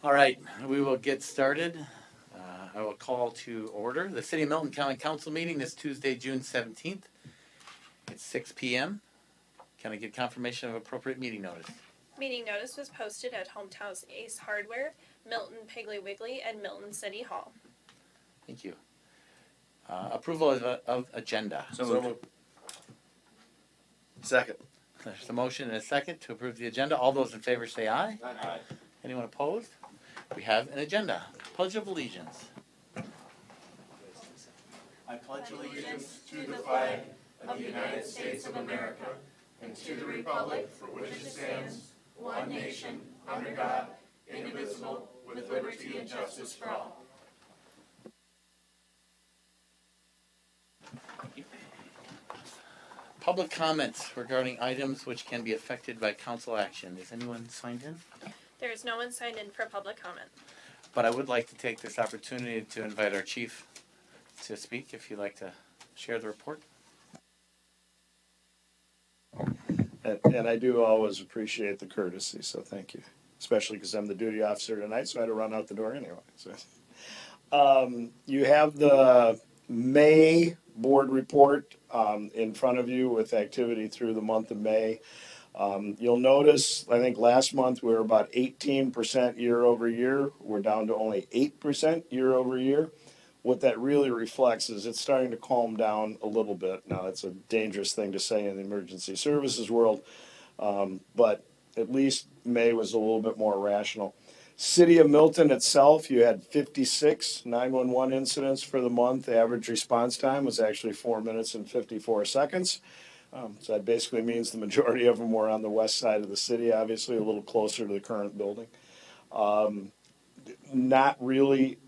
All right, we will get started. I will call to order the City of Milton County Council meeting this Tuesday, June 17th at 6 p.m. Can I get confirmation of appropriate meeting notice? Meeting notice was posted at Hometown's Ace Hardware, Milton Piggly Wiggly, and Milton City Hall. Thank you. Approval of agenda. So moved. Second. There's a motion and a second to approve the agenda. All those in favor say aye. Aye. Anyone opposed? We have an agenda. Pledge of Allegiance. I pledge allegiance to the flag of the United States of America and to the republic for which it stands, one nation, under God, indivisible, with liberty and justice for all. Public comments regarding items which can be affected by council action. Is anyone signed in? There is no one signed in for public comment. But I would like to take this opportunity to invite our chief to speak if you'd like to share the report. And I do always appreciate the courtesy, so thank you. Especially because I'm the duty officer tonight, so I had to run out the door anyway. So, you have the May board report in front of you with activity through the month of May. You'll notice, I think last month we were about 18% year over year. We're down to only 8% year over year. What that really reflects is it's starting to calm down a little bit. Now, that's a dangerous thing to say in the emergency services world, but at least May was a little bit more rational. City of Milton itself, you had 56 911 incidents for the month. The average response time was actually 4 minutes and 54 seconds. So that basically means the majority of them were on the west side of the city, obviously a little closer to the current building. Not really.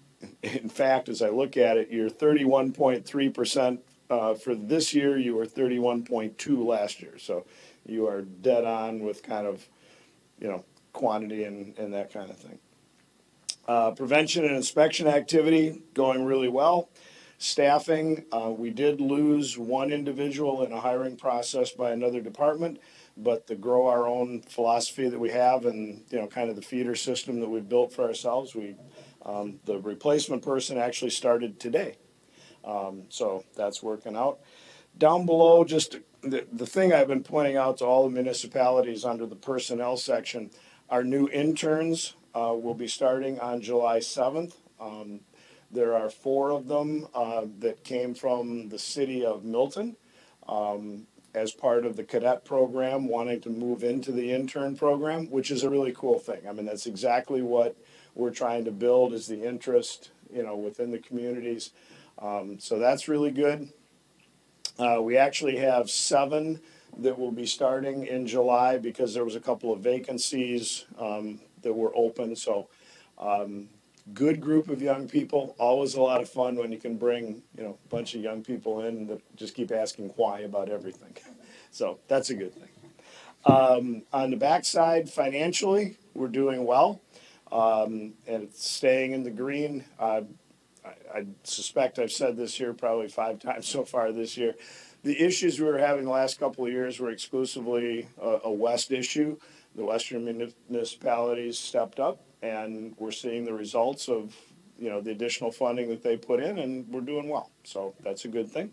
In fact, as I look at it, you're 31.3% for this year. You were 31.2 last year. So you are dead on with kind of, quantity and that kind of thing. Prevention and inspection activity going really well. Staffing, we did lose one individual in a hiring process by another department, but the grow our own philosophy that we have and, kind of the feeder system that we've built for ourselves, the replacement person actually started today. So that's working out. Down below, just the thing I've been pointing out to all the municipalities under the personnel section, our new interns will be starting on July 7th. There are 4 of them that came from the city of Milton as part of the cadet program, wanting to move into the intern program, which is a really cool thing. I mean, that's exactly what we're trying to build is the interest, within the communities. So that's really good. We actually have 7 that will be starting in July because there was a couple of vacancies that were open. So good group of young people. Always a lot of fun when you can bring, a bunch of young people in that just keep asking why about everything. So that's a good thing. On the backside, financially, we're doing well. And it's staying in the green. I suspect I've said this here probably 5 times so far this year. The issues we were having the last couple of years were exclusively a West issue. The Western municipalities stepped up, and we're seeing the results of the additional funding that they put in, and we're doing well. So that's a good thing.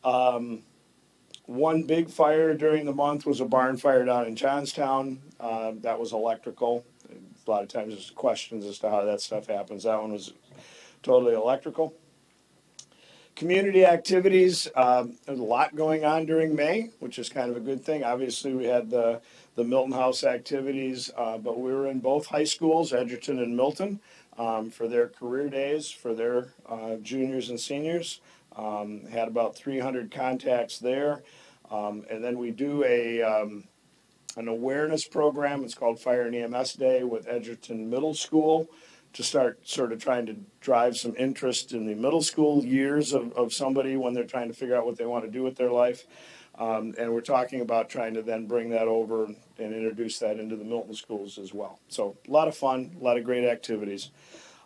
One big fire during the month was a barn fire down in Johnstown. That was electrical. A lot of times there's questions as to how that stuff happens. That one was totally electrical. Community activities, there's a lot going on during May, which is kind of a good thing. Obviously, we had the Milton House activities, but we were in both high schools, Edgerton and Milton, for their career days, for their juniors and seniors. Had about 300 contacts there. And then we do an awareness program. It's called Fire and EMS Day with Edgerton Middle School to start sort of trying to drive some interest in the middle school years of somebody when they're trying to figure out what they want to do with their life. And we're talking about trying to then bring that over and introduce that into the Milton schools as well. So a lot of fun, a lot of great activities.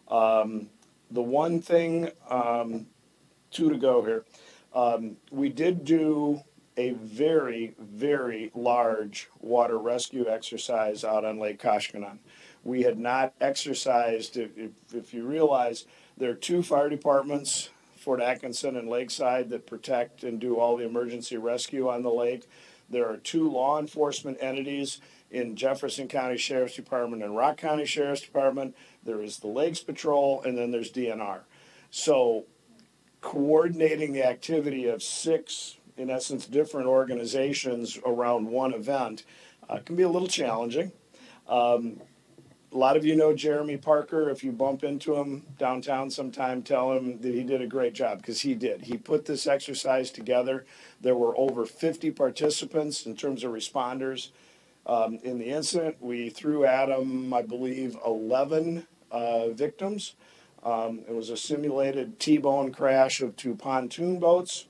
The one thing, 2 to go here, we did do a very, very large water rescue exercise out on Lake Koshkonong. we had not exercised, if you realize, there are two fire departments, Fort Atkinson and Lakeside, that protect and do all the emergency rescue on the lake. There are two law enforcement entities in Jefferson County Sheriff's Department and Rock County Sheriff's Department. There is the Lakes Patrol, and then there's DNR. So coordinating the activity of six, in essence, different organizations around one event can be a little challenging. A lot of you know Jeremy Parker. If you bump into him downtown sometime, tell him that he did a great job, because he did. He put this exercise together. There were over 50 participants in terms of responders. In the incident, we threw at him, I believe, 11 victims. It was a simulated T-bone crash of two pontoon boats.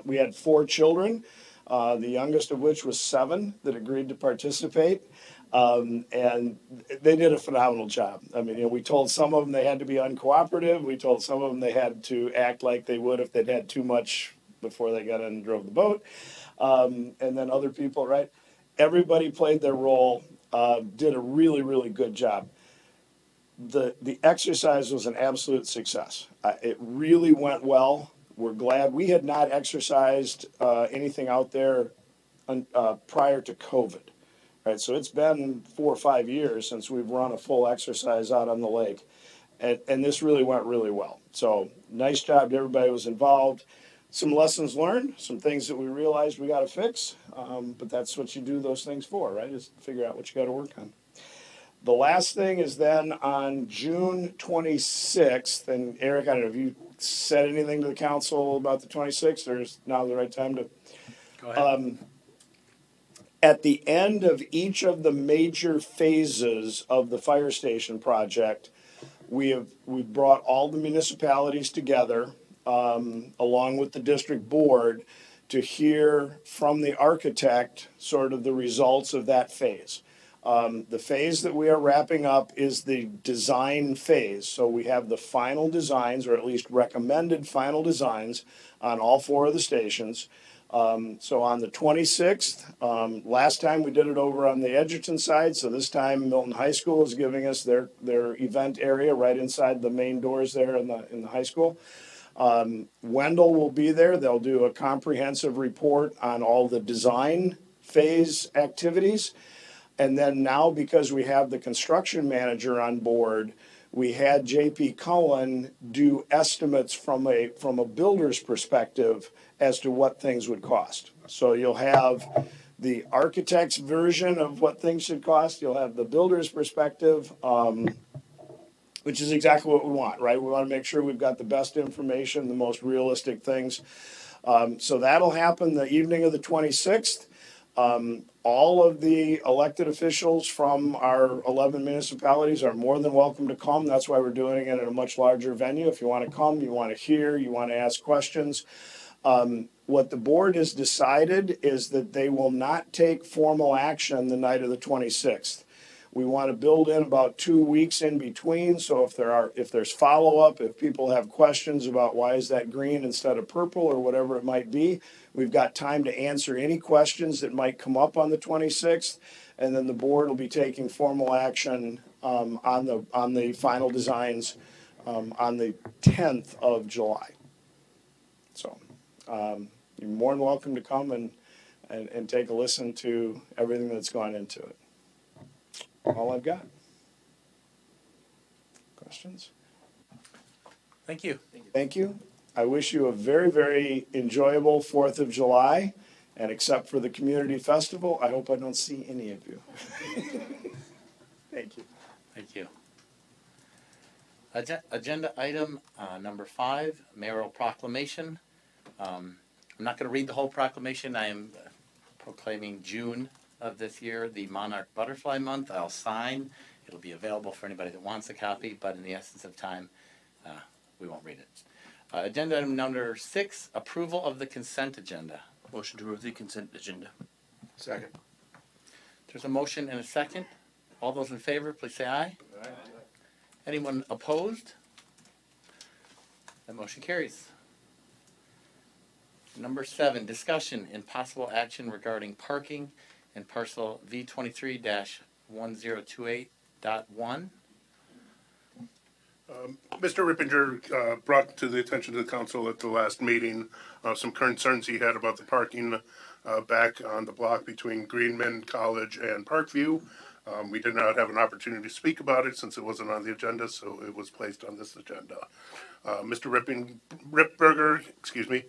We had 4 children, the youngest of which was 7, that agreed to participate. And they did a phenomenal job. I mean, we told some of them they had to be uncooperative. We told some of them they had to act like they would if they'd had too much before they got in and drove the boat. And then other people, right? Everybody played their role, did a really, really good job. The exercise was an absolute success. It really went well. We're glad. We had not exercised anything out there prior to COVID. Right, so it's been 4 or 5 years since we've run a full exercise out on the lake, and this really went really well. So nice job to everybody who was involved. Some lessons learned, some things that we realized we got to fix, but that's what you do those things for, right? Is figure out what you got to work on. The last thing is then on June 26th, and Eric, I don't know if you said anything to the council about the 26th, or is now the right time to? Go ahead. At the end of each of the major phases of the fire station project, we've brought all the municipalities together, along with the district board, to hear from the architect sort of the results of that phase. The phase that we are wrapping up is the design phase. So we have the final designs, or at least recommended final designs, on all 4 of the stations. So on the 26th, last time we did it over on the Edgerton side, so this time Milton High School is giving us their event area right inside the main doors there in the high school. Wendell will be there. They'll do a comprehensive report on all the design phase activities. And then now, because we have the construction manager on board, we had JP Cohen do estimates from a builder's perspective as to what things would cost. So you'll have the architect's version of what things should cost. You'll have the builder's perspective, which is exactly what we want, right? We want to make sure we've got the best information, the most realistic things. So that'll happen the evening of the 26th. All of the elected officials from our 11 municipalities are more than welcome to come. That's why we're doing it in a much larger venue. If you want to come, you want to hear, you want to ask questions. What the board has decided is that they will not take formal action the night of the 26th. We want to build in about 2 weeks in between, so if there's follow-up, if people have questions about why is that green instead of purple or whatever it might be, we've got time to answer any questions that might come up on the 26th, and then the board will be taking formal action on the final designs on the 10th of July. So you're more than welcome to come and take a listen to everything that's gone into it. All I've got. Questions? Thank you. Thank you. I wish you a very, very enjoyable 4th of July. And except for the community festival, I hope I don't see any of you. Thank you. Thank you. Agenda item number 5, mayoral proclamation. I'm not going to read the whole proclamation. I am proclaiming June of this year the Monarch Butterfly Month. I'll sign. It'll be available for anybody that wants a copy, but in the essence of time, we won't read it. Agenda item number 6, approval of the consent agenda. Motion to approve the consent agenda. Second. There's a motion and a second. All those in favor, please say aye. Aye. Anyone opposed? That motion carries. Number 7, discussion and possible action regarding parking in parcel V23-1 1028.1. Mr. Rippinger brought to the attention of the council at the last meeting some concerns he had about the parking back on the block between Greenman College and Parkview. We did not have an opportunity to speak about it since it wasn't on the agenda, so it was placed on this agenda. Mr. Ripberger, excuse me,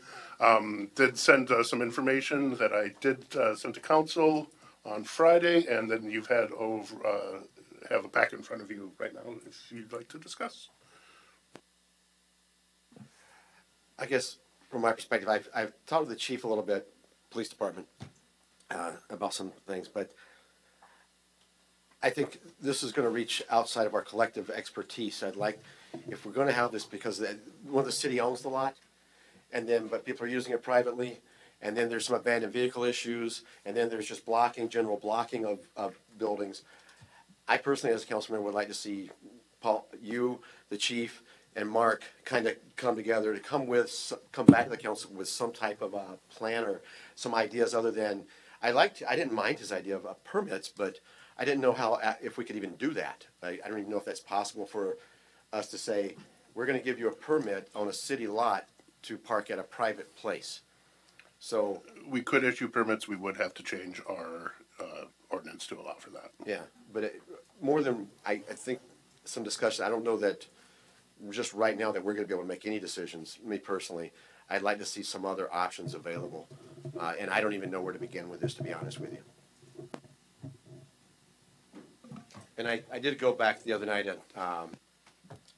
did send some information that I did send to council on Friday, and then you've had have a packet in front of you right now if you'd like to discuss. I guess from my perspective, I've talked to the chief a little bit, police department, about some things, but I think this is going to reach outside of our collective expertise. I'd like, if we're going to have this, because one of the city owns the lot, and then but people are using it privately, and then there's some abandoned vehicle issues, and then there's just general blocking of buildings. I personally, as a councilman, would like to see Paul, you, the chief, and Mark kind of come together to come back to the council with some type of a plan or some ideas other than, I didn't mind his idea of permits, but I didn't know if we could even do that. I don't even know if that's possible for us to say, we're gonna give you a permit on a city lot to park at a private place. So, We could issue permits, we would have to change our ordinance to allow for that. yeah, but more than, I think some discussion, I don't know that just right now that we're gonna be able to make any decisions, me personally. I'd like to see some other options available, and I don't even know where to begin with this, to be honest with you. And I did go back the other night and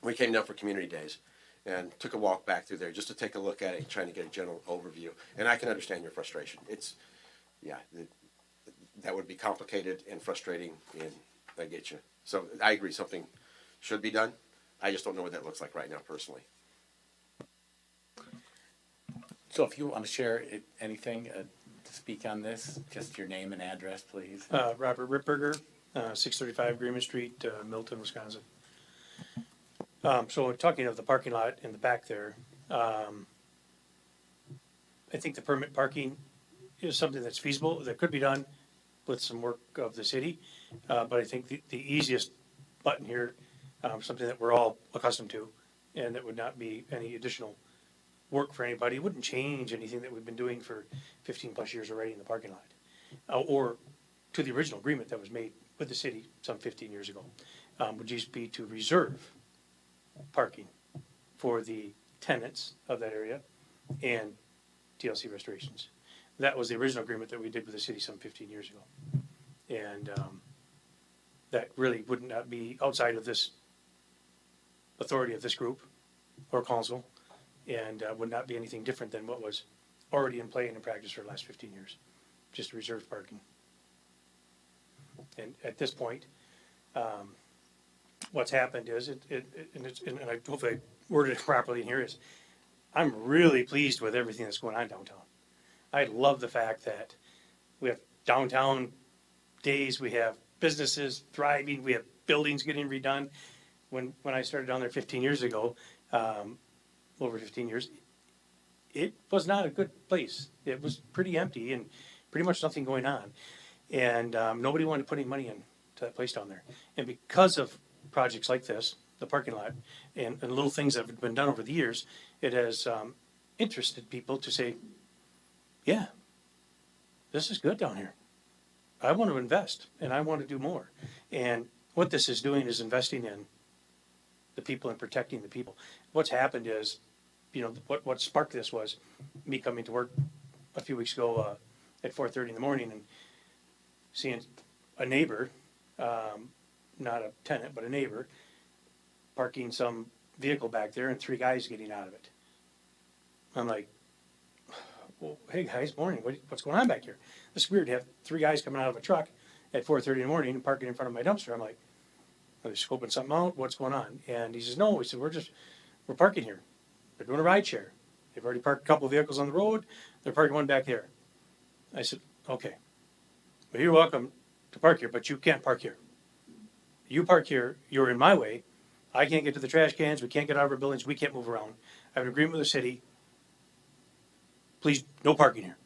we came down for community days and took a walk back through there just to take a look at it, trying to get a general overview. And I can understand your frustration. That would be complicated and frustrating, and I get you. So I agree, something should be done. I just don't know what that looks like right now, personally. So if you want to share anything to speak on this, just your name and address, please. Robert Ripberger, 635 Greenman Street, Milton, Wisconsin. So talking of the parking lot in the back there, I think the permit parking is something that's feasible, that could be done with some work of the city. But I think the easiest button here, something that we're all accustomed to, and that would not be any additional work for anybody, wouldn't change anything that we've been doing for 15 plus years already in the parking lot. Or to the original agreement that was made with the city some 15 years ago, would just be to reserve parking for the tenants of that area and TLC restorations. That was the original agreement that we did with the city some 15 years ago. And that really would not be outside of this authority of this group or council, and would not be anything different than what was already in play and in practice for the last 15 years, just reserved parking. And at this point, what's happened is, and I hopefully I worded it properly in here, is I'm really pleased with everything that's going on downtown. I love the fact that we have downtown days, we have businesses thriving, we have buildings getting redone. When I started down there 15 years ago, over 15 years, it was not a good place. It was pretty empty and pretty much nothing going on. And nobody wanted to put any money into that place down there. And because of projects like this, the parking lot, and little things that have been done over the years, it has interested people to say, yeah, this is good down here. I want to invest and I want to do more. And what this is doing is investing in the people and protecting the people. What's happened is, what sparked this was me coming to work a few weeks ago at 4:30 in the morning and seeing a neighbor, not a tenant, but a neighbor, parking some vehicle back there and 3 guys getting out of it. I'm like, well, hey guys, morning, what's going on back here? It's weird to have 3 guys coming out of a truck at 4:30 in the morning and parking in front of my dumpster. I'm like, are they scoping something out? What's going on? And he says, no, he said, we're parking here. They're doing a ride share. They've already parked a couple of vehicles on the road. They're parking one back there. I said, okay, well, you're welcome to park here, but you can't park here. You park here, you're in my way. I can't get to the trash cans. We can't get out of our buildings. We can't move around. I have an agreement with the city. Please, no parking here.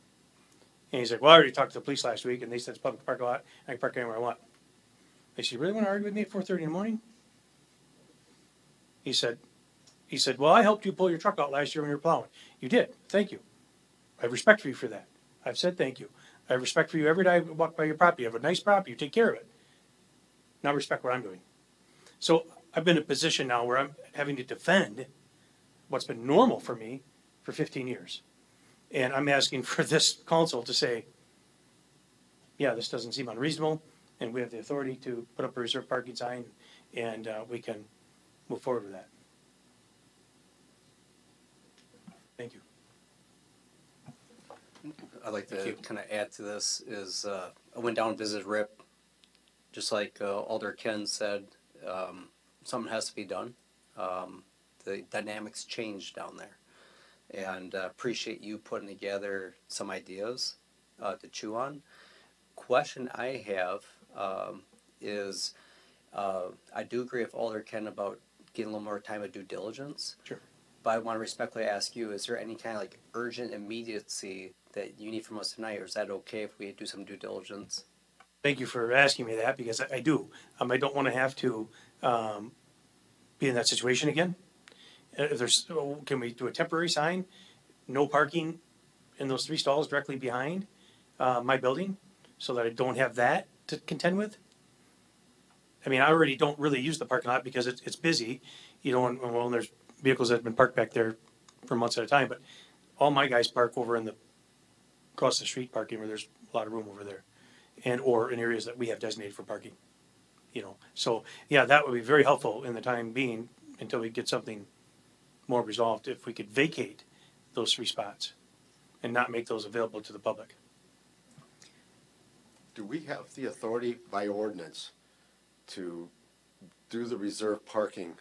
And he's like, well, I already talked to the police last week, and they said it's public parking lot. I can park anywhere I want. I said, you really want to argue with me at 4:30 in the morning? He said, well, I helped you pull your truck out last year when you were plowing. You did. Thank you. I have respect for you for that. I've said thank you. I have respect for you every day I walk by your property. You have a nice property. You take care of it. Now respect what I'm doing. So I've been in a position now where I'm having to defend what's been normal for me for 15 years. And I'm asking for this council to say, yeah, this doesn't seem unreasonable, and we have the authority to put up a reserved parking sign, and we can move forward with that. Thank you. I'd like Thank to you. kind of add to this is, I went down and visited Rip, just like Alder Ken said, something has to be done. The dynamics changed down there. And appreciate you putting together some ideas to chew on. Question I have is, I do agree with Alder Ken about getting a little more time of due diligence. Sure. But I want to respectfully ask you, is there any kind of like urgent immediacy that you need from us tonight, or is that okay if we do some due diligence? Thank you for asking me that, because I do. I don't want to have to be in that situation again. If there's, can we do a temporary sign? No parking in those 3 stalls directly behind my building, so that I don't have that to contend with? I mean, I already don't really use the parking lot because it's busy, you know, and there's vehicles that have been parked back there for months at a time, but all my guys park over in the across the street parking where there's a lot of room over there, and or in areas that we have designated for parking, you know. So yeah, that would be very helpful in the time being until we get something more resolved, if we could vacate those 3 spots and not make those available to the public. Do we have the authority by ordinance to do the reserve parking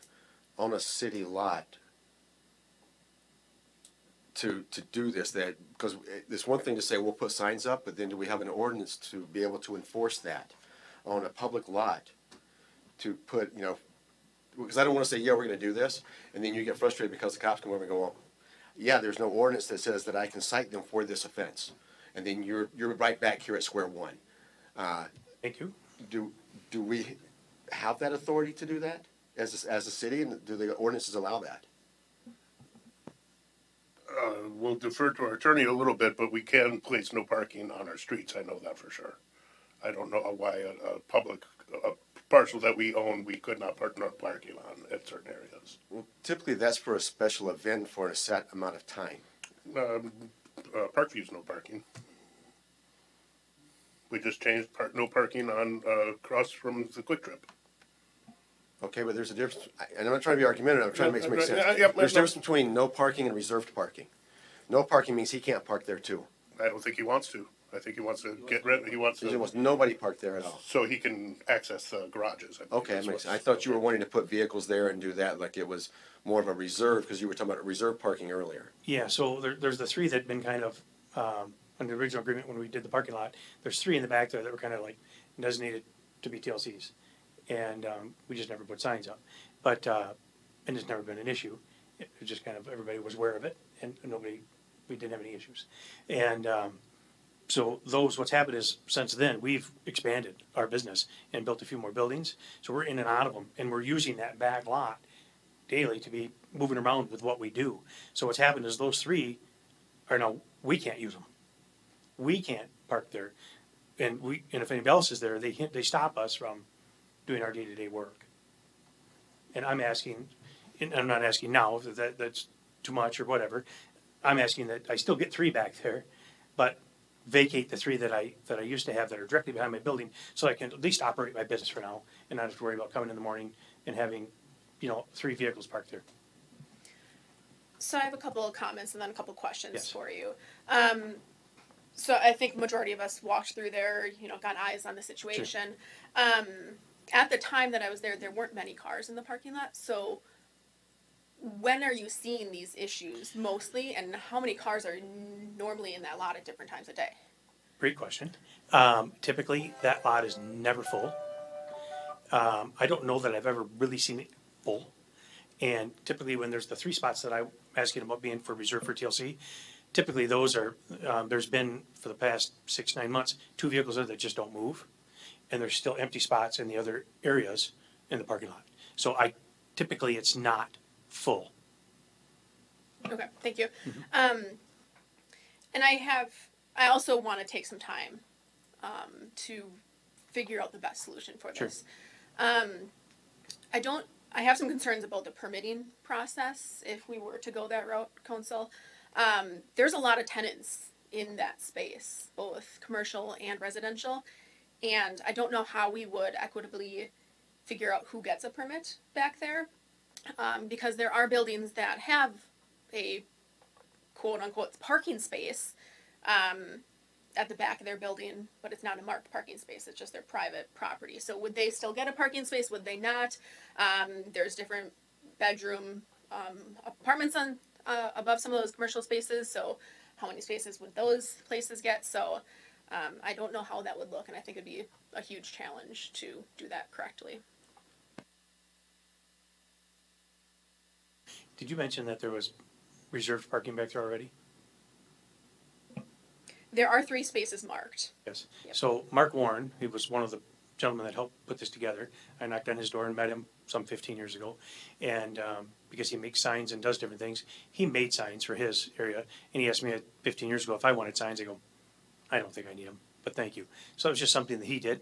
on a city lot to do this? That, because it's one thing to say we'll put signs up, but then do we have an ordinance to be able to enforce that on a public lot? To put, you know, because I don't want to say, yeah, we're going to do this, and then you get frustrated because the cops come over and go, well, yeah, there's no ordinance that says that I can cite them for this offense, and then you're right back here at square one. Thank you. Do we have that authority to do that as a city, and do the ordinances allow that? We'll defer to our attorney a little bit, but we can place no parking on our streets. I know that for sure. I don't know why a public parcel that we own, we could not park no parking on at certain areas. Well, typically that's for a special event for a set amount of time. Parkview's no parking. We just changed no parking on across from the Quick Trip. Okay, but there's a difference, and I'm not trying to be argumentative, I'm trying to make sense. Yeah, There's a difference between no parking and reserved parking. No parking means he can't park there too. I don't think he wants to. I think he wants to get rid. He wants There to, was nobody parked there at all. so he can access the garages. I believe Okay, that is makes sense. I what's- thought you were wanting to put vehicles there and do that like it was more of a reserve, because you were talking about reserve parking earlier. Yeah, so there's the 3 that had been kind of, under the original agreement when we did the parking lot, there's 3 in the back there that were kind of like designated to be TLCs. And we just never put signs up. But, and it's never been an issue. It was just kind of, everybody was aware of it, and we didn't have any issues. And so what's happened is, since then, we've expanded our business and built a few more buildings. So we're in and out of them, and we're using that back lot daily to be moving around with what we do. So what's happened is those 3 are now, we can't use them. We can't park there. And if anybody else is there, they stop us from doing our day-to-day work. And I'm asking, and I'm not asking now if that's too much or whatever. I'm asking that I still get 3 back there, but vacate the 3 that I used to have that are directly behind my building, so I can at least operate my business for now and not have to worry about coming in the morning and having, 3 vehicles parked there. So I have a couple of comments and then a couple of questions Yes. for you. So I think majority of us walked through there, got eyes on the situation. At the time that I was there weren't many cars in the parking lot. So when are you seeing these issues mostly, and how many cars are normally in that lot at different times of day? Great question. Typically, that lot is never full. I don't know that I've ever really seen it full. And typically, when there's the 3 spots that I'm asking about being for reserved for TLC, typically those are, there's been for the past 6-9 months, 2 vehicles there that just don't move. and there's still empty spots in the other areas in the parking lot. So typically it's not full. Okay, thank you. And I also want to take some time to figure out the best solution for Sure. this. I have some concerns about the permitting process if we were to go that route, council. There's a lot of tenants in that space, both commercial and residential, and I don't know how we would equitably figure out who gets a permit back there, because there are buildings that have a quote unquote parking space at the back of their building, but it's not a marked parking space, it's just their private property. So would they still get a parking space? Would they not? There's different bedroom apartments on above some of those commercial spaces, so how many spaces would those places get? So I don't know how that would look, and I think it'd be a huge challenge to do that correctly. Did you mention that there was reserved parking back there already? There are 3 spaces marked. Yes. Yep. So Mark Warren, he was one of the gentlemen that helped put this together. I knocked on his door and met him some 15 years ago. And because he makes signs and does different things, he made signs for his area. And he asked me 15 years ago if I wanted signs. I go, I don't think I need them, but thank you. So it was just something that he did.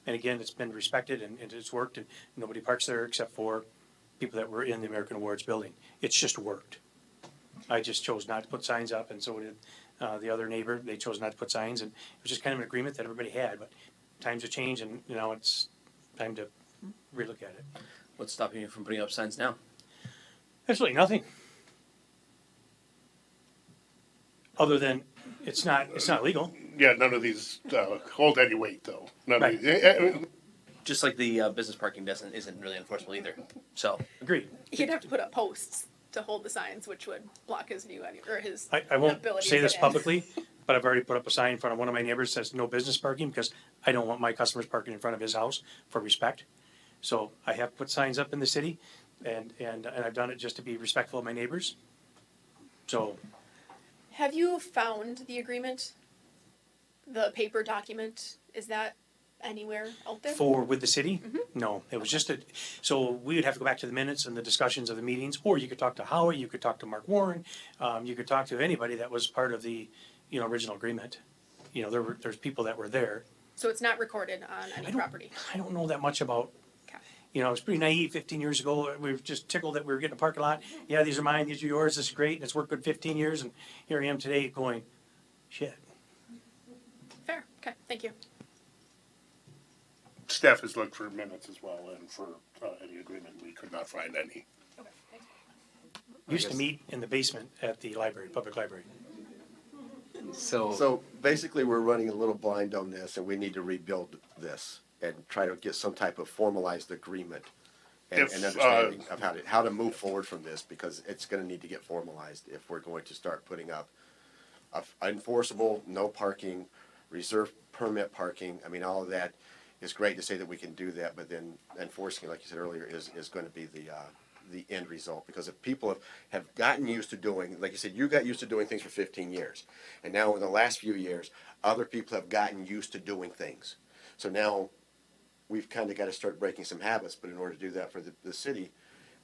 And again, it's been respected and it's worked. And nobody parks there except for people that were in the American Awards building. It's just worked. I just chose not to put signs up, and so did the other neighbor. They chose not to put signs, and it was just kind of an agreement that everybody had. But times have changed, and now it's time to relook at it. What's stopping you from putting up signs now? Absolutely nothing, other than it's not legal. Yeah, none of these hold any weight, though. None Right. of these, Just like the business parking isn't really enforceable either. So Agreed. He'd have to put up posts to hold the signs, which would block his view or his I won't ability say to this get in. publicly, but I've already put up a sign in front of one of my neighbors that says no business parking because I don't want my customers parking in front of his house for respect. So I have put signs up in the city, and I've done it just to be respectful of my neighbors. So Have you found the agreement? The paper document? Is that anywhere out there? with the city, no, it was just so we would have to go back to the minutes and the discussions of the meetings, or you could talk to Howie, you could talk to Mark Warren, you could talk to anybody that was part of the, original agreement. There's people that were there. So it's not recorded on any property? I don't know that much about, Okay. I was pretty naive 15 years ago. We were just tickled that we were getting a parking lot. Yeah, these are mine, these are yours, this is great, and it's worked good 15 years, and here I am today going, shit. Fair. Okay, thank you. staff has looked for minutes as well, and for any agreement, we could not find any. Okay, thanks. Used to meet in the basement at the library, public library. So basically, we're running a little blind on this, and we need to rebuild this and try to get some type of formalized agreement and If, understanding of how to move forward from this, because it's gonna need to get formalized if we're going to start putting up enforceable, no parking, reserve permit parking. I mean, all of that is great to say that we can do that, but then enforcing it, like you said earlier, is gonna be the end result. Because if people have gotten used to doing, like you said, you got used to doing things for 15 years. And now in the last few years, other people have gotten used to doing things. So now we've kind of got to start breaking some habits, but in order to do that for the city,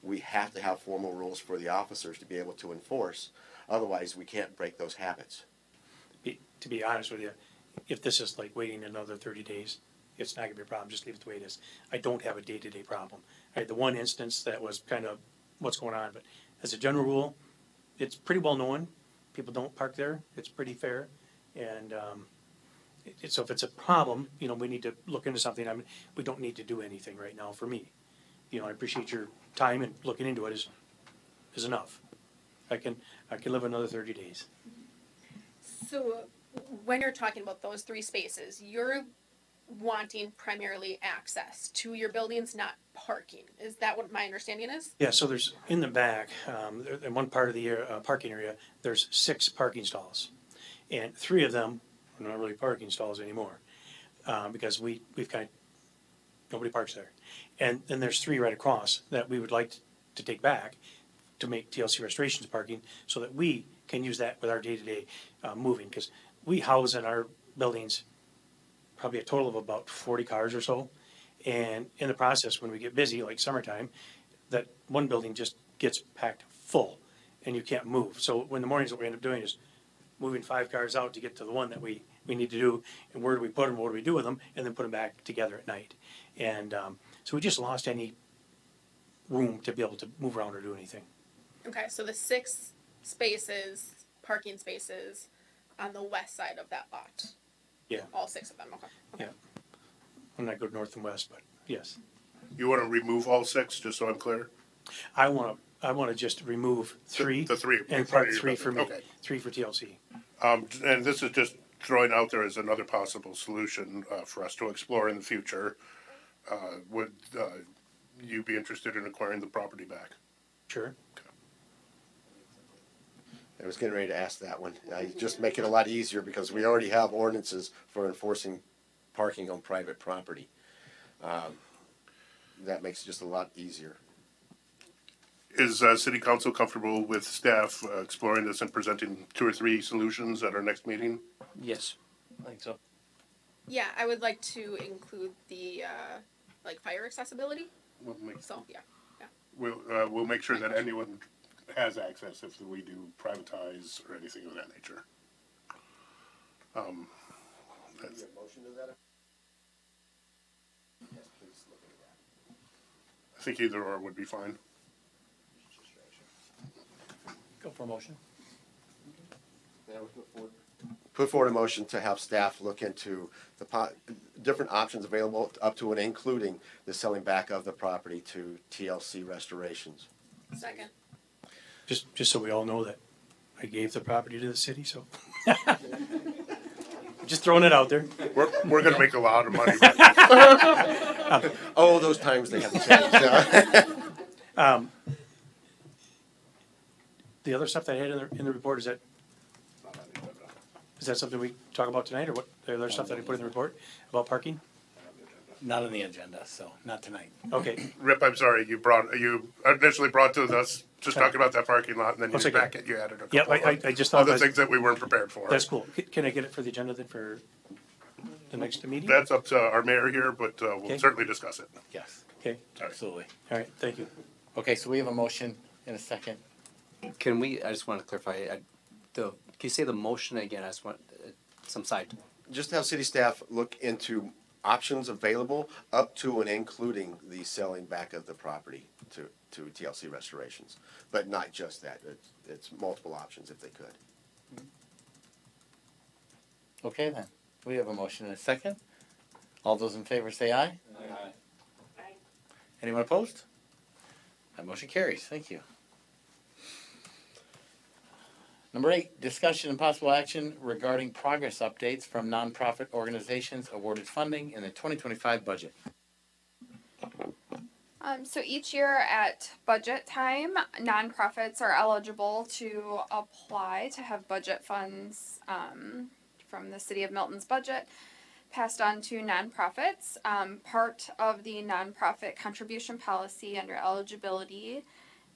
we have to have formal rules for the officers to be able to enforce. Otherwise, we can't break those habits. To be honest with you, if this is like waiting another 30 days, it's not gonna be a problem, just leave it the way it is. I don't have a day-to-day problem. I had the one instance that was kind of what's going on, but as a general rule, it's pretty well known. People don't park there, it's pretty fair, and, so if it's a problem, we need to look into something. I mean, we don't need to do anything right now for me. I appreciate your time, and looking into it is enough. I can live another 30 days. So when you're talking about those 3 spaces, you're wanting primarily access to your buildings, not parking. Is that what my understanding is? Yeah, so there's, in the back, in one part of the parking area, there's 6 parking stalls. And 3 of them are not really parking stalls anymore, because we've nobody parks there. And then there's 3 right across that we would like to take back to make TLC Restorations parking, so that we can use that with our day-to-day moving, because we house in our buildings probably a total of about 40 cars or so. And in the process, when we get busy, like summertime, that one building just gets packed full and you can't move. So in the mornings, what we end up doing is moving 5 cars out to get to the one that we need to do. And where do we put them? What do we do with them? And then put them back together at night. And so we just lost any room to be able to move around or do anything. Okay, so the 6 spaces, parking spaces on the west side of that lot. Yeah. All 6 of them, okay. Okay. Yeah. I'm not good north and west, but yes. You want to remove all 6, just so I'm clear? I want to just remove 3. The 3. And park 3 for me, Okay. 3 for TLC. And this is just throwing out there as another possible solution for us to explore in the future. Would you be interested in acquiring the property back? Sure. I was getting ready to ask that one. Just make it a lot easier because we already have ordinances for enforcing parking on private property. That makes it just a lot easier. Is city council comfortable with staff exploring this and presenting 2 or 3 solutions at our next meeting? Yes, I think so. Yeah, I would like to include the like fire accessibility. So yeah. We'll make sure that anyone has access if we do privatize or anything of that nature. That's- Motion to that? I think either or would be fine. Go for a motion. Put forward a motion to have staff look into the different options available up to and including the selling back of the property to TLC Restorations. Second. Just so we all know that I gave the property to the city, so. Just throwing it out there. We're gonna make a lot of money. Oh, those times they have changed. The other stuff that I had in the report, is that something we talk about tonight, or what, the other stuff that I put in the report about parking? Not on the agenda, so not tonight. Okay, Rip, I'm sorry, you initially brought to us just talking about that parking lot, and then That's you okay. back it, you added a Yep, couple I just thought other that's- things that we weren't prepared for. that's cool. Can I get it for the agenda then for the next meeting? That's up to our mayor here, but we'll Okay. certainly discuss it. Yes, Okay, absolutely. all right, thank you. Okay, so we have a motion in a second. Can we, I just want to clarify, can you say the motion again? I just want some side. Just have city staff look into options available up to and including the selling back of the property to TLC Restorations. But not just that, it's multiple options if they could. Okay then, we have a motion in a second. All those in favor say aye. Aye. Anyone opposed? That motion carries, thank you. Number 8, discussion and possible action regarding progress updates from nonprofit organizations awarded funding in the 2025 budget. So each year at budget time, nonprofits are eligible to apply to have budget funds from the City of Milton's budget passed on to nonprofits. Part of the nonprofit contribution policy under eligibility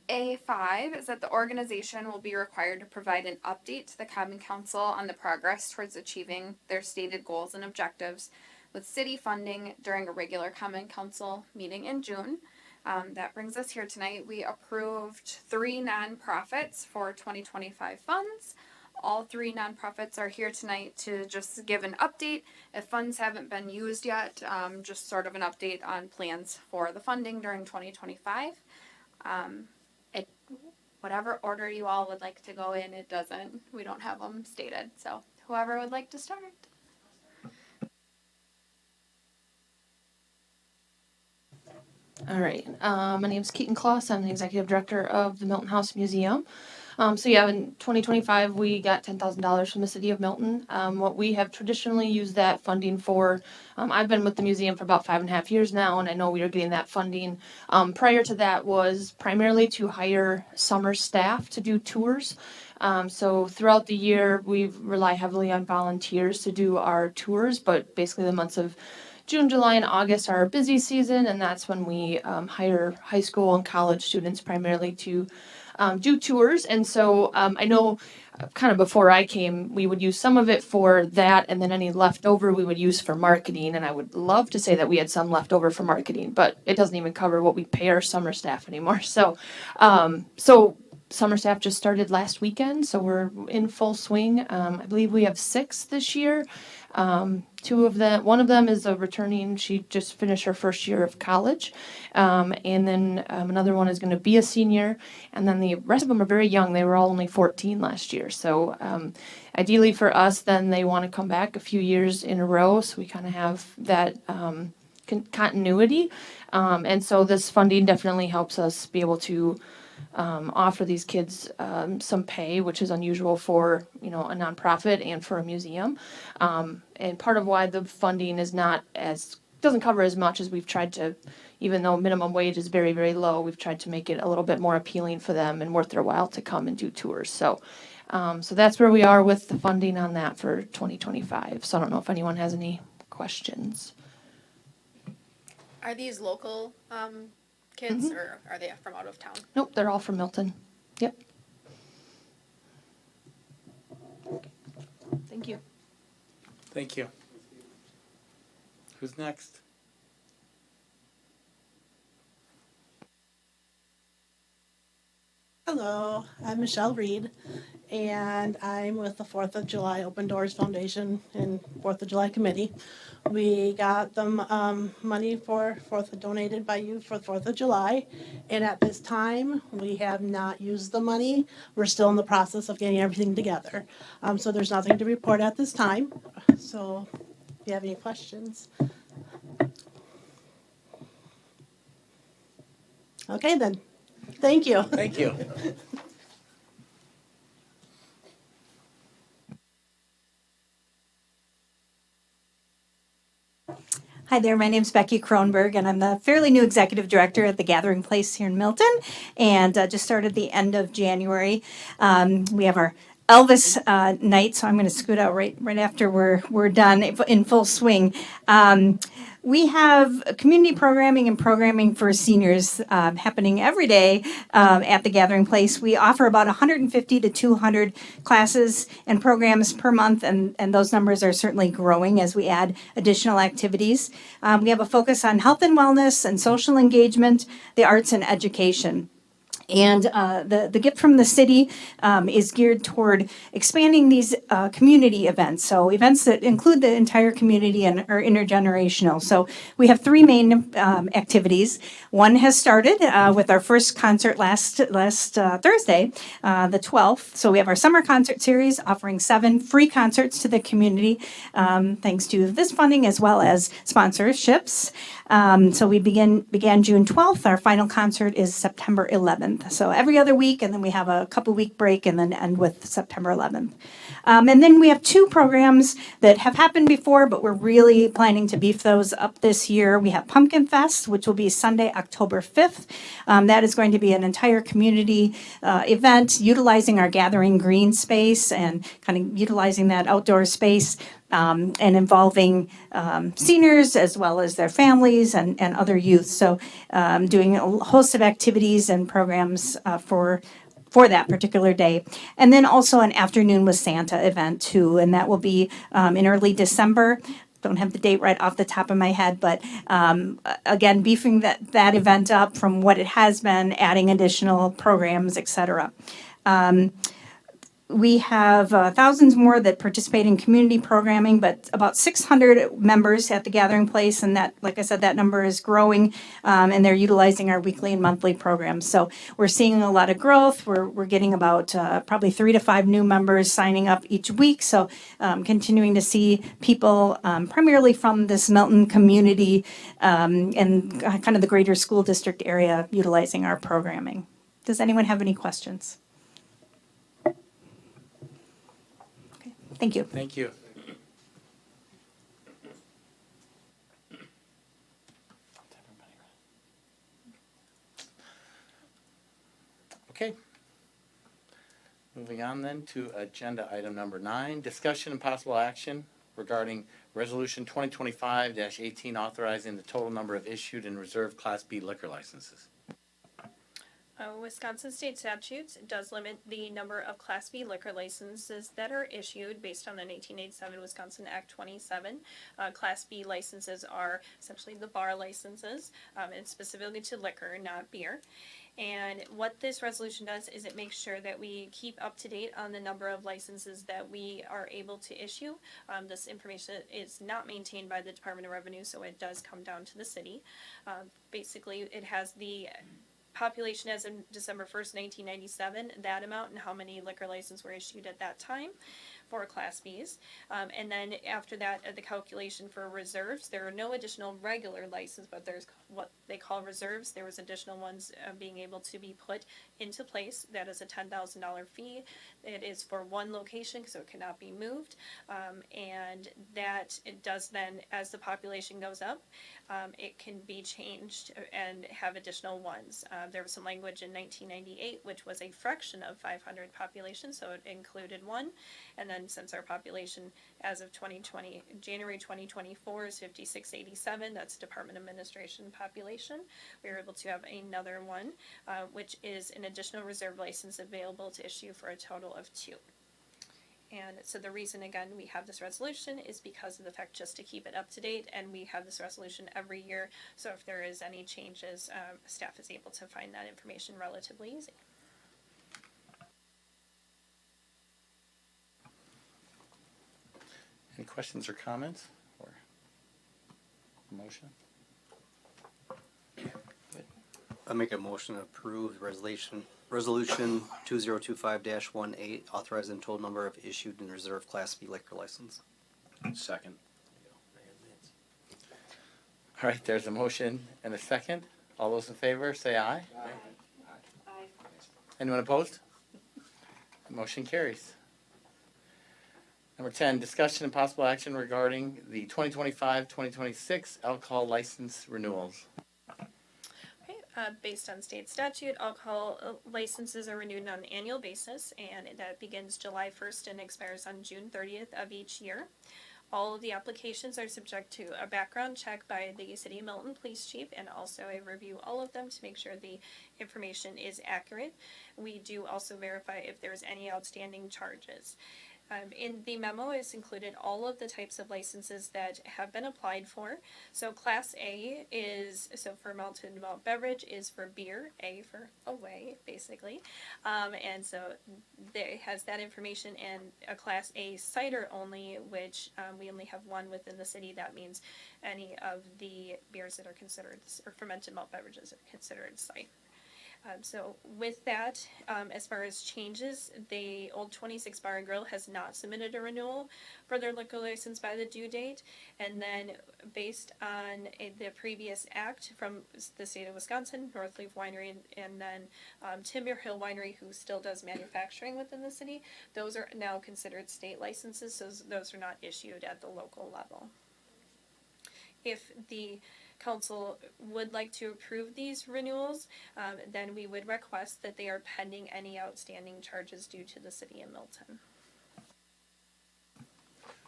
A5 is that the organization will be required to provide an update to the Common Council on the progress towards achieving their stated goals and objectives with city funding during a regular Common Council meeting in June. That brings us here tonight. We approved 3 nonprofits for 2025 funds. All 3 nonprofits are here tonight to just give an update. If funds haven't been used yet, just sort of an update on plans for the funding during 2025. Whatever order you all would like to go in, we don't have them stated. So whoever would like to start. All right. My name is Keaton Kloss. I'm the executive director of the Milton House Museum. So yeah, in 2025, we got $10,000 from the city of Milton. What we have traditionally used that funding for, I've been with the museum for about 5.5 years now, and I know we are getting that funding. Prior to that was primarily to hire summer staff to do tours. So throughout the year, we rely heavily on volunteers to do our tours, but basically the months of June, July, and August are our busy season, and that's when we hire high school and college students primarily to do tours. And so I know kind of before I came, we would use some of it for that, and then any leftover we would use for marketing. And I would love to say that we had some leftover for marketing, but it doesn't even cover what we pay our summer staff anymore. So summer staff just started last weekend, so we're in full swing. I believe we have 6 this year. One of them is a returning. She just finished her first year of college, and then another one is going to be a senior, and then the rest of them are very young. They were all only 14 last year. So ideally for us, then they want to come back a few years in a row, so we kind of have that continuity. And so this funding definitely helps us be able to offer these kids some pay, which is unusual for a nonprofit and for a museum. And part of why the funding is not doesn't cover as much as we've tried to, even though minimum wage is very, very low, we've tried to make it a little bit more appealing for them and worth their while to come and do tours. So that's where we are with the funding on that for 2025. So I don't know if anyone has any questions. Are these local kids or are they from out of town? Nope, they're all from Milton. Yep. Thank you. Thank you. Who's next? Hello, I'm Michelle Reed, and I'm with the 4th of July Open Doors Foundation and 4th of July Committee. We got the money donated by you for 4th of July, and at this time, we have not used the money. We're still in the process of getting everything together. So there's nothing to report at this time. So if you have any questions. Okay then, thank you. Thank you. Hi there, my name's Becky Kronberg, and I'm the fairly new executive director at the Gathering Place here in Milton, and just started the end of January. We have our Elvis night, so I'm going to scoot out right after we're done in full swing. We have community programming and programming for seniors happening every day at the Gathering Place. We offer about 150 to 200 classes and programs per month, and those numbers are certainly growing as we add additional activities. We have a focus on health and wellness and social engagement, the arts and education. And the gift from the city is geared toward expanding these community events. So events that include the entire community and are intergenerational. So we have 3 main activities. One has started with our first concert last Thursday, the 12th. So we have our summer concert series offering 7 free concerts to the community, thanks to this funding as well as sponsorships. So we began June 12th. Our final concert is September 11th. So every other week, and then we have a couple week break and then end with September 11th. And then we have 2 programs that have happened before, but we're really planning to beef those up this year. We have Pumpkin Fest, which will be Sunday, October 5th. That is going to be an entire community event utilizing our gathering green space and kind of utilizing that outdoor space. And involving seniors as well as their families and other youth. So doing a host of activities and programs for that particular day. And then also an Afternoon with Santa event too, and that will be in early December. Don't have the date right off the top of my head, but again, beefing that event up from what it has been, adding additional programs, et cetera. We have thousands more that participate in community programming, but about 600 members at the Gathering Place, and that, like I said, that number is growing, and they're utilizing our weekly and monthly programs. So we're seeing a lot of growth. We're getting about probably 3 to 5 new members signing up each week. So continuing to see people primarily from this Milton community and kind of the greater school district area utilizing our programming. Does anyone have any questions? Thank you. Thank you. Okay. Moving on then to agenda item number 9, discussion and possible action regarding Resolution 2025-18 authorizing the total number of issued and reserved Class B liquor licenses. Wisconsin state statutes does limit the number of Class B liquor licenses that are issued based on the 1987 Wisconsin Act 27. Class B licenses are essentially the bar licenses, and specifically to liquor, not beer. And what this resolution does is it makes sure that we keep up to date on the number of licenses that we are able to issue. This information is not maintained by the Department of Revenue, so it does come down to the city. Basically, it has the population as of December 1st, 1997, that amount and how many liquor licenses were issued at that time for Class Bs. And then after that, the calculation for reserves, there are no additional regular license, but there's what they call reserves. There was additional ones being able to be put into place. That is a $10,000 fee. It is for one location, so it cannot be moved. And that it does then, as the population goes up, it can be changed and have additional ones. There was some language in 1998, which was a fraction of 500 population, so it included one. And then since our population as of January 2024 is 5687, that's Department Administration population, we were able to have another one, which is an additional reserve license available to issue for a total of 2. And so the reason, again, we have this resolution is because of the fact just to keep it up to date, and we have this resolution every year, so if there is any changes, staff is able to find that information relatively easy. Any questions or comments or motion? I make a motion to approve resolution 2025-18, authorizing total number of issued and reserved Class B liquor license. Second. All right, there's a motion and a second. All those in favor, say aye. Aye. Anyone opposed? Motion carries. Number 10, discussion and possible action regarding the 2025-2026 alcohol license renewals. Okay, based on state statute, alcohol licenses are renewed on an annual basis, and that begins July 1st and expires on June 30th of each year. All of the applications are subject to a background check by the City of Milton Police Chief, and also I review all of them to make sure the information is accurate. We do also verify if there's any outstanding charges. In the memo is included all of the types of licenses that have been applied for. So Class A is, so for malted malt beverage is for beer, A for away, basically. And so it has that information, and a Class A cider only, which we only have one within the city. That means any of the beers that are considered, or fermented malt beverages are considered cider. So with that, as far as changes, the old 26 Bar and Grill has not submitted a renewal for their liquor license by the due date. And then based on the previous act from the state of Wisconsin, Northleaf Winery, and then Timber Hill Winery, who still does manufacturing within the city, those are now considered state licenses, so those are not issued at the local level. If the council would like to approve these renewals, then we would request that they are pending any outstanding charges due to the City of Milton.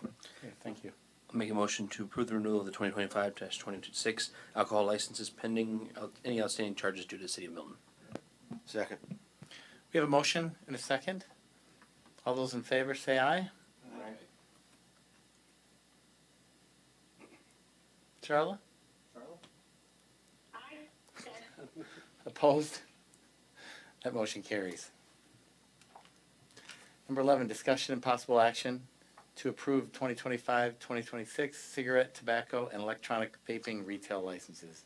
Okay, thank you. I'll make a motion to approve the renewal of the 2025-2026 alcohol licenses pending any outstanding charges due to the City of Milton. Second. We have a motion and a second. All those in favor say aye. Charla? Opposed? That motion carries. Number 11, discussion and possible action to approve 2025-2026 cigarette, tobacco, and electronic vaping retail licenses.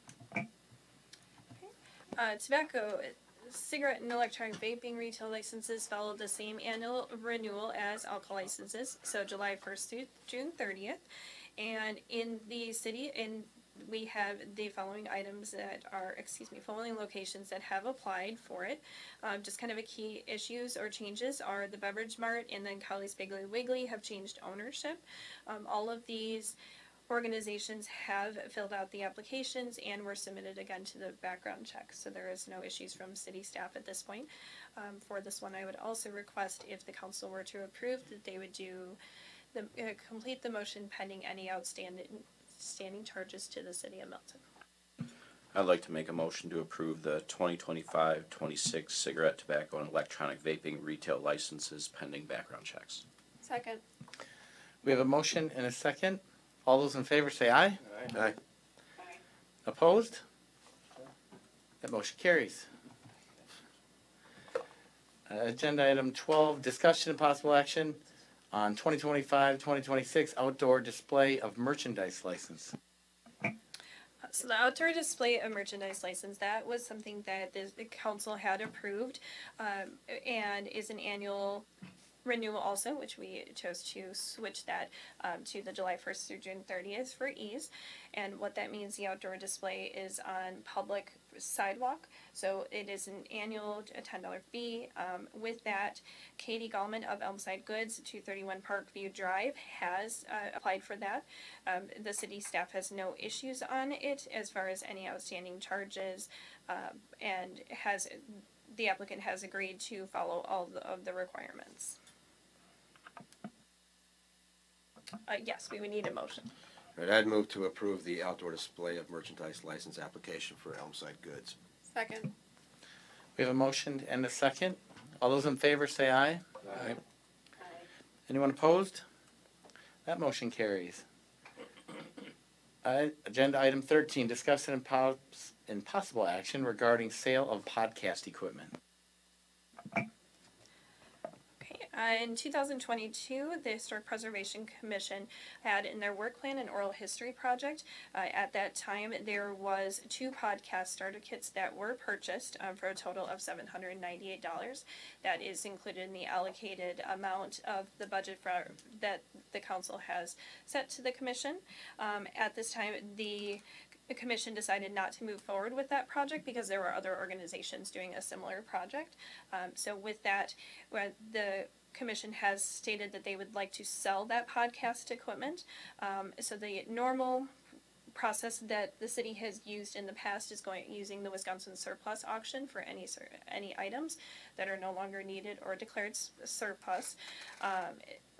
Tobacco, cigarette, and electronic vaping retail licenses follow the same annual renewal as alcohol licenses, so July 1st through June 30th. And in the city, we have the following items that are, following locations that have applied for it. Just kind of a key issues or changes are the Beverage Mart and then Cowley's Piggly Wiggly have changed ownership. All of these organizations have filled out the applications and were submitted again to the background check, so there is no issues from city staff at this point. For this one, I would also request, if the council were to approve, that they would do complete the motion pending any outstanding charges to the city of Milton. I'd like to make a motion to approve the 2025-26 cigarette, tobacco, and electronic vaping retail licenses pending background checks. Second. We have a motion and a second. All those in favor say aye. Aye. Opposed? That motion carries. Agenda item 12, discussion and possible action on 2025-2026 outdoor display of merchandise license. So the outdoor display of merchandise license, that was something that the council had approved, and is an annual renewal also, which we chose to switch that to the July 1st through June 30th for ease. And what that means, the outdoor display is on public sidewalk. So it is an annual $10 fee. With that, Katie Gallman of Elmside Goods, 231 Parkview Drive, has applied for that. The city staff has no issues on it as far as any outstanding charges, and the applicant has agreed to follow all of the requirements. Yes, we would need a motion. All right, I'd move to approve the outdoor display of merchandise license application for Elmside Goods. Second. We have a motion and a second. All those in favor say aye. Aye. Anyone opposed? That motion carries. Agenda item 13, discussion and possible action regarding sale of podcast equipment. In 2022, the Historic Preservation Commission had in their work plan an oral history project. At that time, there was 2 podcast starter kits that were purchased for a total of $798. That is included in the allocated amount of the budget that the council has set to the commission. At this time, the commission decided not to move forward with that project because there were other organizations doing a similar project. So with that, the commission has stated that they would like to sell that podcast equipment. So the normal process that the city has used in the past is using the Wisconsin surplus auction for any items that are no longer needed or declared surplus.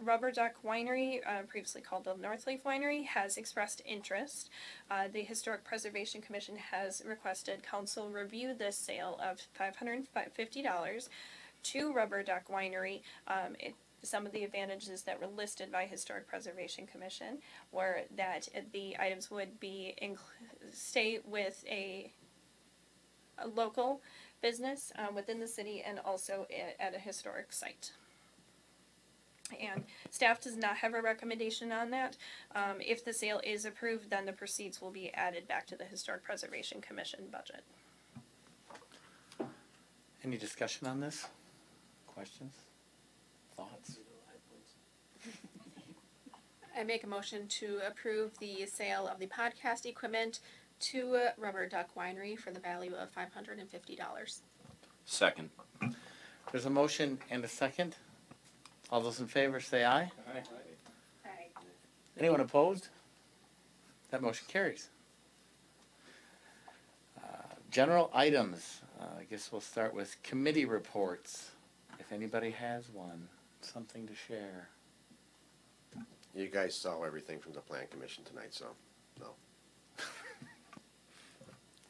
Rubber Duck Winery, previously called the Northleaf Winery, has expressed interest. The Historic Preservation Commission has requested council review this sale of $550 to Rubber Duck Winery. Some of the advantages that were listed by Historic Preservation Commission were that the items would be stay with a local business within the city and also at a historic site. And staff does not have a recommendation on that. If the sale is approved, then the proceeds will be added back to the Historic Preservation Commission budget. Any discussion on this? Questions? Thoughts? I make a motion to approve the sale of the podcast equipment to Rubber Duck Winery for the value of $550. Second. There's a motion and a second. All those in favor say aye. Aye. Anyone opposed? That motion carries. General items. I guess we'll start with committee reports. If anybody has one, something to share. You guys saw everything from the Plan Commission tonight, so, no.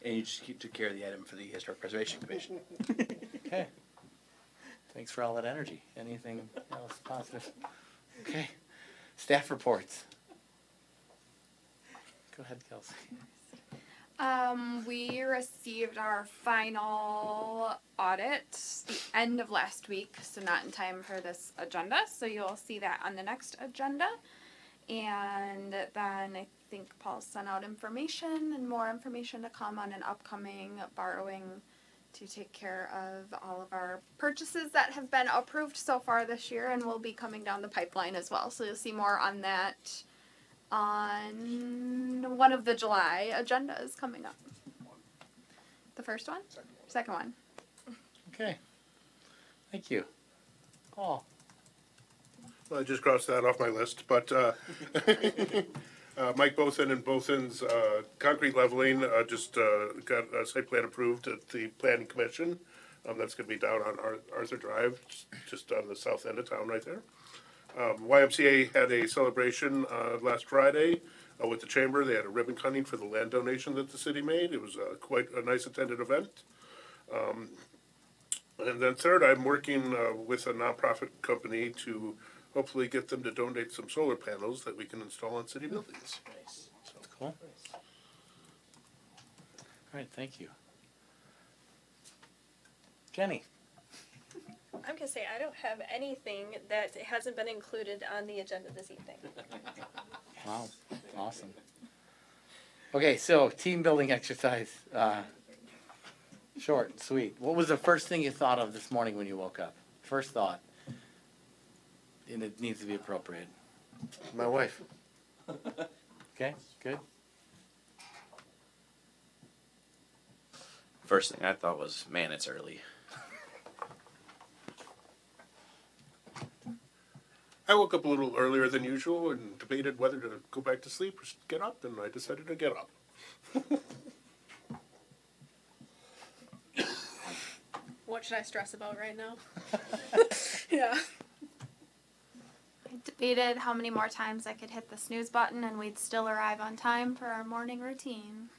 And you just took care of the item for the Historic Preservation Commission. Okay. Thanks for all that energy. Anything else positive? Okay. Staff reports. Go ahead, Kelsey. We received our final audit the end of last week, so not in time for this agenda. So you'll see that on the next agenda. And then I think Paul sent out information and more information to come on an upcoming borrowing to take care of all of our purchases that have been approved so far this year and will be coming down the pipeline as well. So you'll see more on that on one of the July agendas coming up. The first one? Second one. Okay. Thank you. Paul. Well, I just crossed that off my list, but Mike Bothan and Bothan's concrete leveling just got a site plan approved at the Planning Commission. That's going to be down on Arthur Drive, just on the south end of town right there. YMCA had a celebration last Friday with the chamber. They had a ribbon cutting for the land donation that the city made. It was quite a nice attended event. And then third, I'm working with a nonprofit company to hopefully get them to donate some solar panels that we can install on city buildings. That's cool. All right, thank you. Jenny? I'm gonna say I don't have anything that hasn't been included on the agenda this evening. Wow, awesome. Okay, so team building exercise, short and sweet. What was the first thing you thought of this morning when you woke up? First thought? And it needs to be appropriate. My wife. Okay, good. First thing I thought was, man, it's early. I woke up a little earlier than usual and debated whether to go back to sleep or get up, and I decided to get up. What should I stress about right now? Yeah. I debated how many more times I could hit the snooze button and we'd still arrive on time for our morning routine.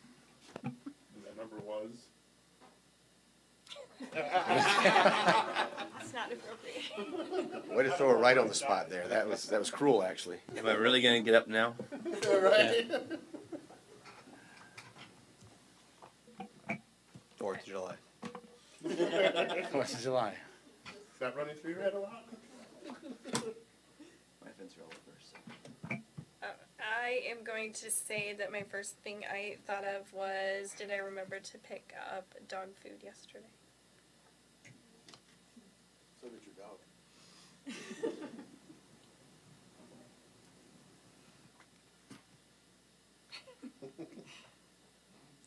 And that number was? That's not appropriate. Way to throw it right on the spot there. That was cruel, actually. Am I really gonna get up now? Right. 4th of July. 4th of July. Is that running through your head a lot? I am going to say that my first thing I thought of was, did I remember to pick up dog food yesterday? So did your dog.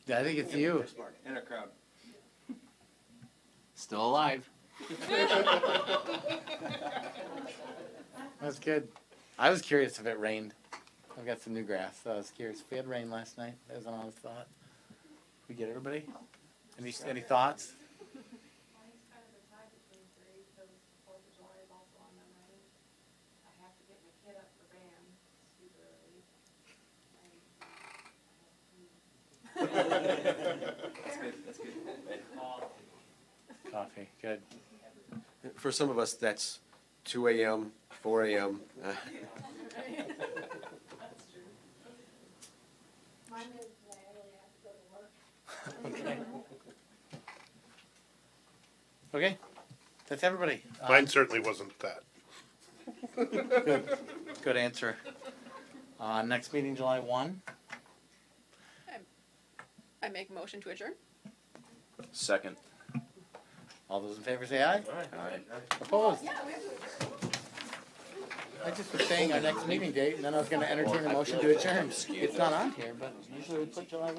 Yeah, I think it's you. In a crowd. Still alive. That's good. I was curious if it rained. I've got some new grass, so I was curious if we had rain last night. That was an honest thought. We get everybody? Any thoughts? Coffee, good. For some of us, that's 2 a.m., 4 a.m. Okay. Okay, that's everybody. Mine certainly wasn't that. Good answer. Next meeting, July 1. I make a motion to adjourn. Second. All those in favor say aye. Aye. Opposed? I just was saying our next meeting date, and then I was gonna entertain a motion to adjourn. It's not on here, but usually we put July 1.